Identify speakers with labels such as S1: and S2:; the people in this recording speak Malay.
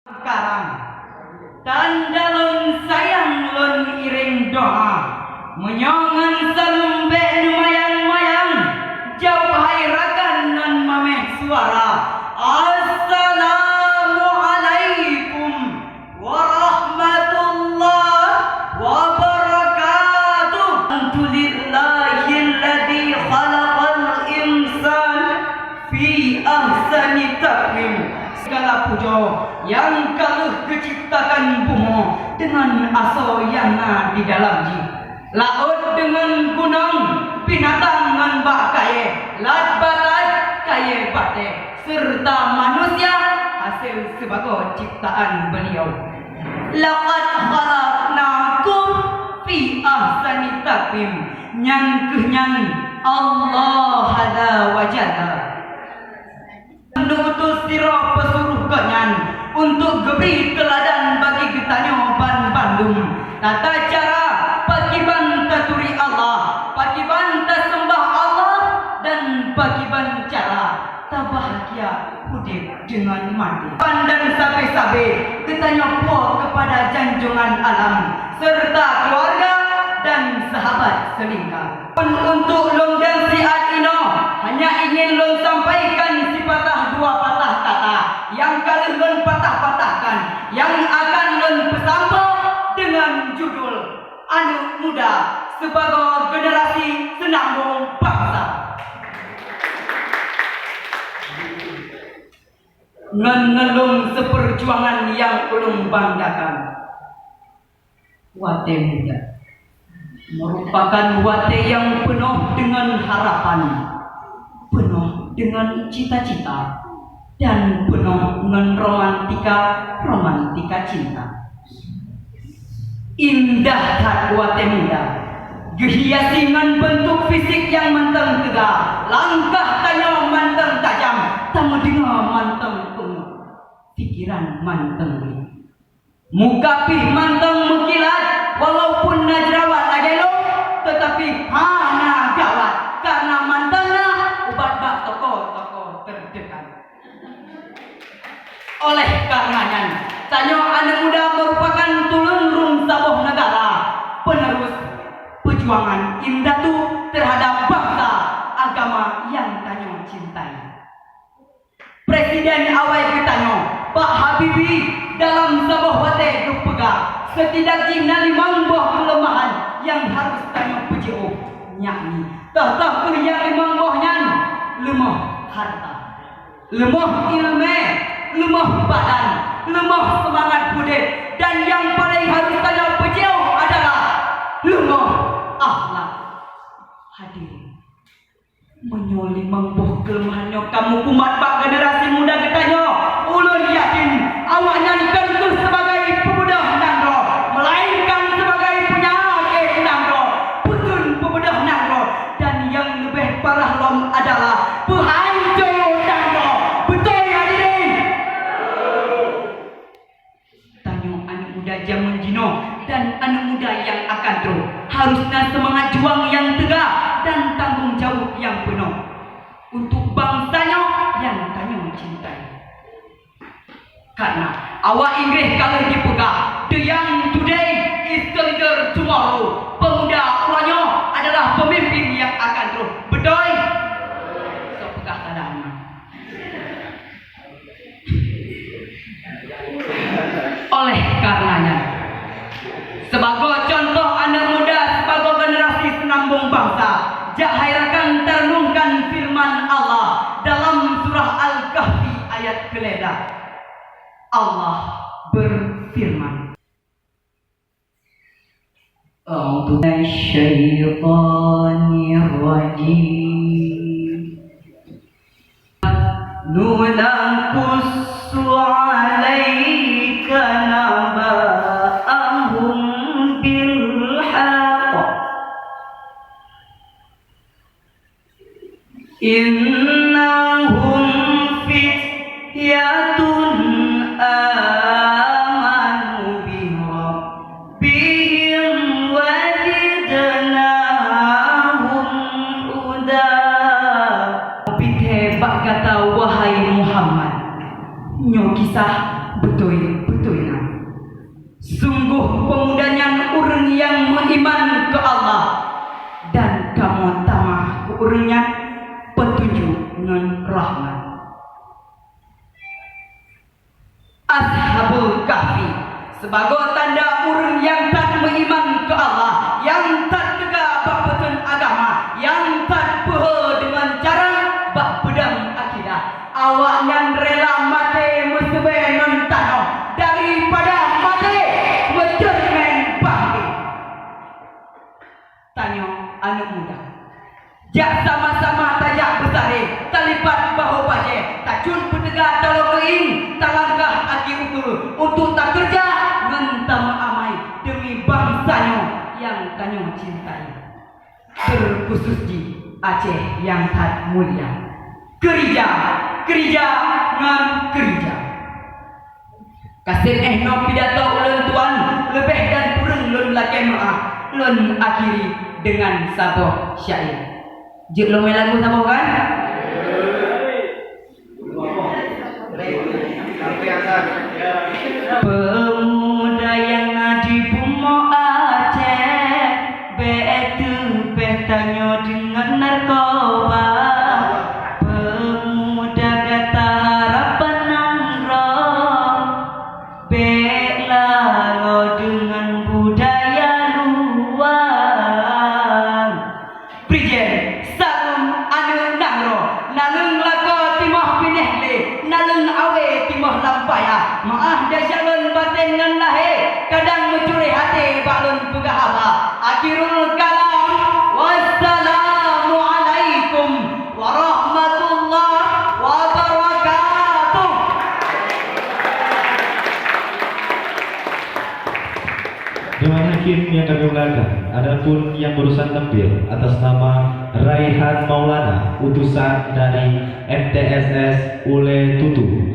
S1: Sekarang tanda lon sayang lon iring doa menyongan salumbe lumayang-mayang jauh hairakan non mameh suara Assalamualaikum warahmatullahi wabarakatuh. Alhamdulillahilladzi khalaqal insan fi ahsani taqwim. Segala puja yang kaluh keciptakan bumi dengan asal yang di dalamnya. Laut dengan gunung, binatang dengan bakai, lat batai, kaya batai, serta manusia hasil sebagai ciptaan beliau. Laqad khalaqnakum fi ahsani taqwim. Nyangkehnyang Allah ada wajada. Mengutus sirah pesuruh kenyan untuk beri teladan bagi kitanya ban Bandung. Tata cara pakiban taturi Allah, pakiban sembah Allah, dan pakiban cara tabahagia hidup dengan mati. Pandan sabe-sabe kitanya puas kepada janjungan alam serta keluarga dan sahabat selingkah. Untuk long dan siat ino hanya ingin long sampaikan sepatah dua patah kata yang kali long patah-patahkan, yang akan long bersambung dengan judul Anak Muda sebagai generasi senambung bangsa. Ngelung seperjuangan yang ulung banggakan. Wate muda merupakan wate yang penuh dengan harapan, penuh dengan cita-cita, dan penuh dengan romantika cinta. Indah hati wate muda, dihiasi dengan bentuk fisik yang manteng tegak, langkah tanya manteng tajam, tamu dengar manteng penuh, pikiran manteng, muka pih manteng mengkilat, walaupun najrawat agelo, tetapi hana gawat karena mantengnya ubat bak toko-toko terdekat. Oleh karenanya, tanya anak muda merupakan tulung sabuh negara, penerus perjuangan indah tu terhadap bangsa agama yang tanya cintai. Presiden awal bertanya, Pak Habibie dalam sebuah wate berpegang setidaknya 5 buah kelemahan yang harus tanya pujiu, yakni tah yang 5 buahnya lemah harta, lemah ilmu, lemah badan, lemah semangat hidup, dan yang paling harus tanya pujiu adalah lemah akhlak. Hadirin, menyoli membuh kelemahannya kamu kumat pak generasi muda katanya, ulun yakin awak nyanyikan itu sebagai pemuda nangro, melainkan sebagai penyakit nangro, putun pemuda nangro, dan yang lebih parah lom adalah penghancur nangro. Betul hadirin? Tanya anak muda zaman jino dan anak muda yang akan terus harusnya semangat juang yang tegak dan tanggung jawab yang penuh untuk bangsanya yang tanya mencintai. Karena awak Inggris kalau dipegang, the young today is the leader tomorrow. Pemuda orangnya adalah pemimpin yang akan terus. Betul? So pegah tadanya. Oleh karenanya, sebagai contoh anak muda sebagai generasi senambung bangsa, jahairakan terlungkan firman Allah dalam surah Al-Kahfi ayat ke-11. Allah berfirman, A'udzu minasyaitonir rajim. Naqussu 'alaika naba'ahum bil haqq. Innahum fityatun amanu bi rabbihim wa zidnahum huda. Bikhe bak kata wahai Muhammad, nyo kisah betul-betulnya. Sungguh pemudanya orang yang beriman ke Allah dan kamu tamah ke orangnya petunjuk dengan rahmat. Ashabul Kahfi sebagai tanda orang yang tak beriman ke Allah, yang tak tegak betul agama, yang tak peha dengan cara bak pedang akidah. Awaknya rela mati mesebe non tanah daripada mati mencermen bangkit. Tanya anak muda, jak sama-sama tajak besar talipat bahu baje, tajun petegak tolong keing, talangkah aki ukur untuk tak kerja ngentam amai demi bangsanya yang tanya cintai. Terkhusus di Aceh yang tak mulia. Kerja ngan kerja. Kasih no pidato ulun tuan lebih dan kurang lun laki maaf lun akhiri dengan sabah syair. Juk lo main lagu sabah kan? Pemuda yang di Bumo Aceh betu petanya dengan narkoba. Pemuda kata harapan nangro bela lo dengan budaya luar. Prijen salum anu nangro nalung lako timah pineh nalung awe timah lampaya. Maaf dasyalun batin ngan lahe kadang mencuri hati balun pegah apa. Akhirul kalam wassalamu alaikum warahmatullahi wabarakatuh.
S2: Dewan Hakim yang kami muliakan, adapun yang berurusan tampil atas nama Raihan Maulana, utusan dari MTSS Ule Tutu.